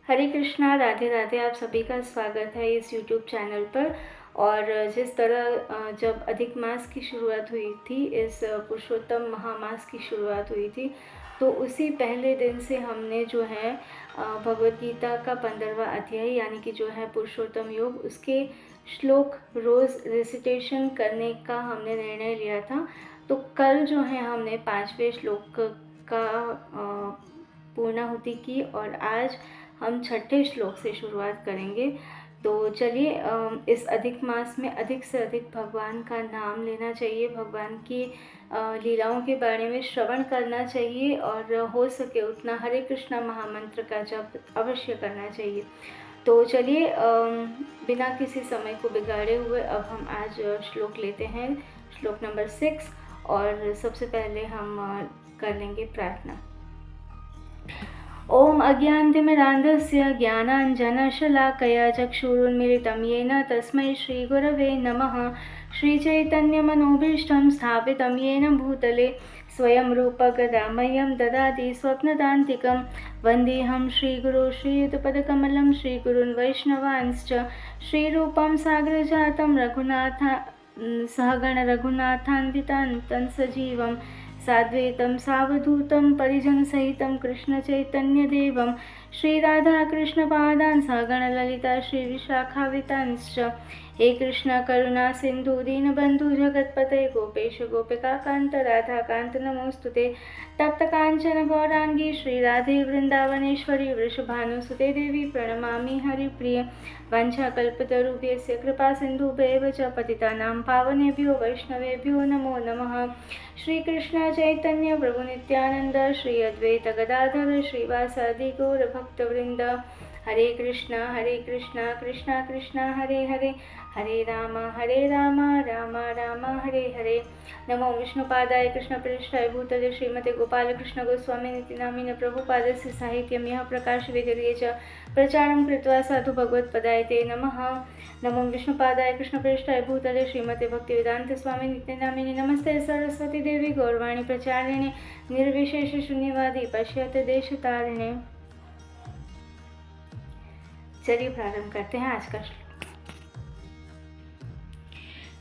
हरे कृष्णा, राधे राधे। आप सभी का स्वागत है इस यूट्यूब चैनल पर। और जिस तरह जब अधिक मास की शुरुआत हुई थी, इस पुरुषोत्तम महामास की शुरुआत हुई थी, तो उसी पहले दिन से हमने जो है भगवद गीता का 15वां अध्याय यानी कि जो है पुरुषोत्तम योग, उसके श्लोक रोज़ रिसिटेशन करने का हमने निर्णय लिया था। तो कल जो है हमने 5वें श्लोक का पूर्णाहुति की और आज हम 6ठे श्लोक से शुरुआत करेंगे। तो चलिए, इस अधिक मास में अधिक से अधिक भगवान का नाम लेना चाहिए, भगवान की लीलाओं के बारे में श्रवण करना चाहिए और हो सके उतना हरे कृष्णा महामंत्र का जप अवश्य करना चाहिए। तो चलिए, बिना किसी समय को बिगाड़े हुए अब हम आज श्लोक लेते हैं, श्लोक नंबर 6। और सबसे पहले हम कर लेंगे प्रार्थना। ओम अज्ञानतिमिरान्धस्य ज्ञानाञ्जनशलाकया चक्षुरुन्मीलितं येन तस्मै श्रीगुरवे नमः। श्रीचैतन्यमनोभीष्टं स्थापितं येन भूतले स्वयं रूपगदामह्यं ददाति स्वप्नदान्तिकं। वन्देऽहं श्रीगुरो श्रीयुतपदकमलं श्रीगुरून् वैष्णवांश्च। श्रीरूपं साग्रजातं सहगण रघुनाथान्वितं सजीवं साद्वैतं सावधूतं परिजनसहितं कृष्णचैतन्यदेवं श्रीराधाकृष्णपादान् सहगण ललिता श्रीविशाखान्वितांश्च। हे कृष्ण करुणा सिन्धु दीनबन्धु जगत्पते गोपेश गोपिकान्त राधाकान्त नमोस्तुते। तप्तकाञ्चन गौराङ्गी श्रीराधे वृन्दावनेश्वरी वृषभानुसुते देवी प्रणमामि हरिप्रिये। वंशाकल्पतरुभ्यस्य कृपा सिन्धुभ्येव च पतितानां पावनेभ्यो वैष्णवेभ्यो नमो नमः। श्रीकृष्ण चैतन्य प्रभु नित्यानंद श्री अद्वैत गदाधर श्रीवासादि गौर भक्तवृंद। हरे कृष्णा कृष्णा कृष्णा हरे हरे, हरे राम राम राम हरे हरे। नमो विष्णुपादाय कृष्णप्रेष्ठाय भूतले श्रीमते गोपालकृष्ण गोस्वामी नितिनामिने प्रभुपादस्य साहित्यं यः प्रकाशयति च प्रचारं कृत्वा साधु भगवत्पदाय ते नमः। नमो विष्णुपादाय कृष्णप्रेष्ठाय भूतले श्रीमते भक्तिवेदांत स्वामी नित्यानामिने नमस्ते सरस्वती देवी गौरवाणी प्रचारिणे निर्विशेष शून्यवादी पश्यत देशतारिणे। चलिए प्रारंभ करते हैं आज का श्लोक।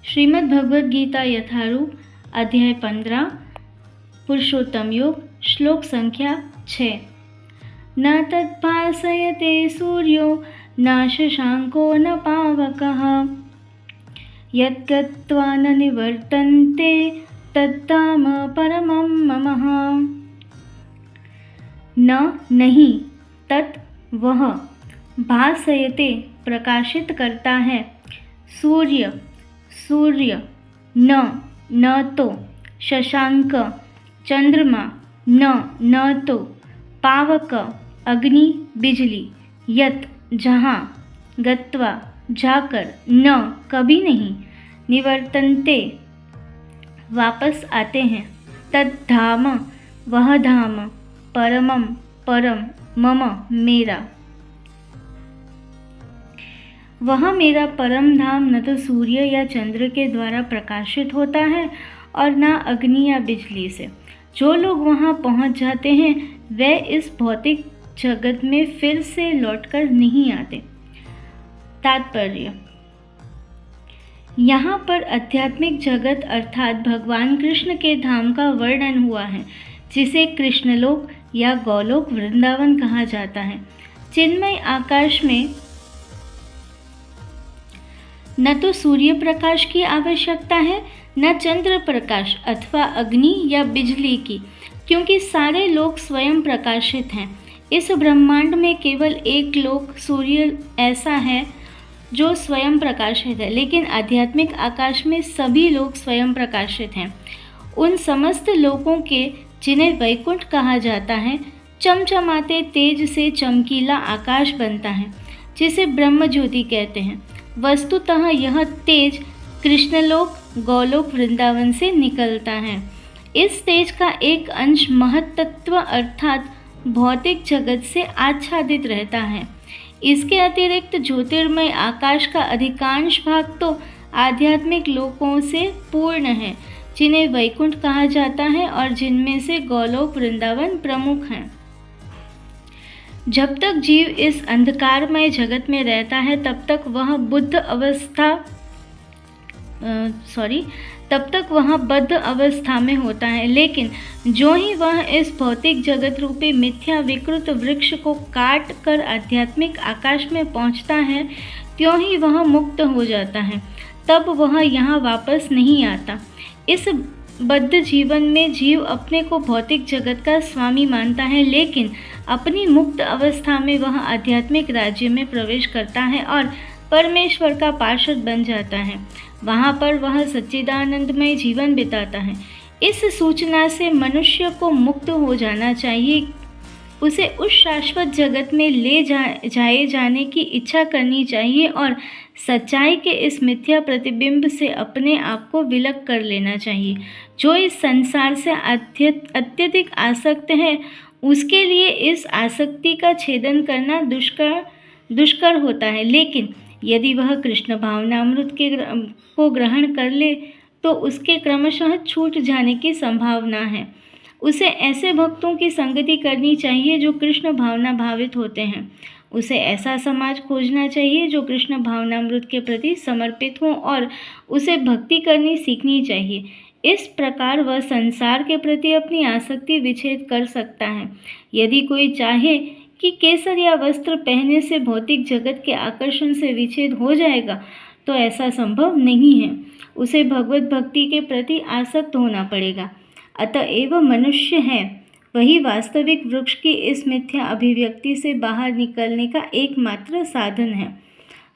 श्रीमद् भगवद गीता यथारूप अध्याय 15 पुरुषोत्तम योग, श्लोक संख्या 6। न तत्भासयते सूर्यो न शशांको न पावकः यद्गत्वा न निवर्तन्ते तद्धाम परमं मम। न नहीं, तत् वह, भासयते प्रकाशित करता है, सूर्य न तो, शशांक चंद्रमा न तो, पावक अग्नि बिजली, यत जहाँ, गत्वा जाकर, न कभी नहीं, निवर्तन्ते वापस आते हैं, तद्धाम वह धाम, परमं परम, मम मेरा, वह मेरा परम धाम न तो सूर्य या चंद्र के द्वारा प्रकाशित होता है और न अग्नि या बिजली से। जो लोग वहाँ पहुँच जाते हैं वे इस भौतिक जगत में फिर से लौटकर नहीं आते। तात्पर्य: यहाँ पर आध्यात्मिक जगत अर्थात भगवान कृष्ण के धाम का वर्णन हुआ है, जिसे कृष्णलोक या गौलोक वृंदावन कहा जाता है। चिन्मय आकाश में न तो सूर्य प्रकाश की आवश्यकता है, न चंद्र प्रकाश अथवा अग्नि या बिजली की, क्योंकि सारे लोक स्वयं प्रकाशित हैं। इस ब्रह्मांड में केवल एक लोक सूर्य ऐसा है जो स्वयं प्रकाशित है, लेकिन आध्यात्मिक आकाश में सभी लोक स्वयं प्रकाशित हैं। उन समस्त लोकों के, जिन्हें वैकुंठ कहा जाता है, चमचमाते तेज से चमकीला आकाश बनता है, जिसे ब्रह्म ज्योति कहते हैं। वस्तुतः यह तेज कृष्णलोक गौलोक वृंदावन से निकलता है। इस तेज का एक अंश महत्तत्व अर्थात भौतिक जगत से आच्छादित रहता है। इसके अतिरिक्त ज्योतिर्मय आकाश का अधिकांश भाग तो आध्यात्मिक लोकों से पूर्ण है, जिन्हें वैकुंठ कहा जाता है और जिनमें से गौलोक वृंदावन प्रमुख हैं। जब तक जीव इस अंधकारमय जगत में रहता है तब तक वह बद्ध अवस्था में होता है, लेकिन जो ही वह इस भौतिक जगत रूपी मिथ्या विकृत वृक्ष को काट कर आध्यात्मिक आकाश में पहुंचता है, त्यों ही वह मुक्त हो जाता है। तब वह यहाँ वापस नहीं आता। इस बद्ध जीवन में जीव अपने को भौतिक जगत का स्वामी मानता है, लेकिन अपनी मुक्त अवस्था में वह आध्यात्मिक राज्य में प्रवेश करता है और परमेश्वर का पार्षद बन जाता है। वहाँ पर वह सच्चिदानंदमय जीवन बिताता है। इस सूचना से मनुष्य को मुक्त हो जाना चाहिए। उसे उस शाश्वत जगत में ले जाए जाने की इच्छा करनी चाहिए और सच्चाई के इस मिथ्या प्रतिबिंब से अपने आप को विलग कर लेना चाहिए। जो इस संसार से अत्यधिक आसक्त है, उसके लिए इस आसक्ति का छेदन करना दुष्कर होता है, लेकिन यदि वह कृष्ण भावनामृत को ग्रहण कर ले तो उसके क्रमशः छूट जाने की संभावना है। उसे ऐसे भक्तों की संगति करनी चाहिए जो कृष्ण भावना भावित होते हैं। उसे ऐसा समाज खोजना चाहिए जो कृष्ण भावनामृत के प्रति समर्पित हो और उसे भक्ति करनी सीखनी चाहिए। इस प्रकार वह संसार के प्रति अपनी आसक्ति विच्छेद कर सकता है। यदि कोई चाहे कि केसर या वस्त्र पहनने से भौतिक जगत के आकर्षण से विच्छेद हो जाएगा, तो ऐसा संभव नहीं है। उसे भगवत भक्ति के प्रति आसक्त होना पड़ेगा। अतएव मनुष्य है वही वास्तविक वृक्ष की इस मिथ्या अभिव्यक्ति से बाहर निकलने का एकमात्र साधन है।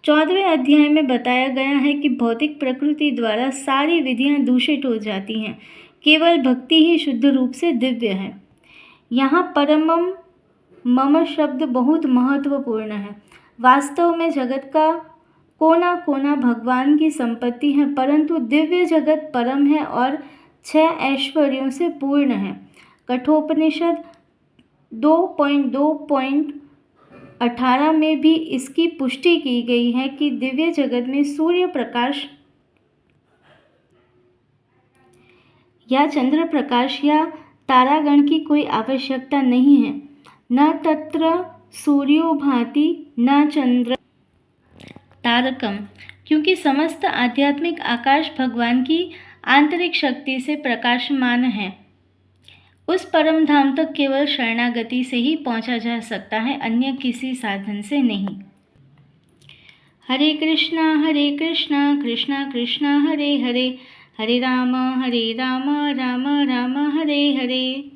14वें अध्याय में बताया गया है कि भौतिक प्रकृति द्वारा सारी विधियां दूषित हो जाती हैं, केवल भक्ति ही शुद्ध रूप से दिव्य है। यहाँ परमम मम शब्द बहुत महत्वपूर्ण है। वास्तव में जगत का कोना कोना भगवान की संपत्ति है, परंतु दिव्य जगत परम है और 6 ऐश्वर्यों से पूर्ण है। कठोपनिषद 2.2.18 में भी इसकी पुष्टि की गई है कि दिव्य जगत में सूर्य प्रकाश या चंद्र प्रकाश या तारागण की कोई आवश्यकता नहीं है। न तत्र सूर्यो भाति न चंद्र तारकम, क्योंकि समस्त आध्यात्मिक आकाश भगवान की आंतरिक शक्ति से प्रकाशमान है। उस परम धाम तक केवल शरणागति से ही पहुंचा जा सकता है, अन्य किसी साधन से नहीं। हरे कृष्णा कृष्णा कृष्णा हरे हरे, हरे राम राम राम हरे हरे।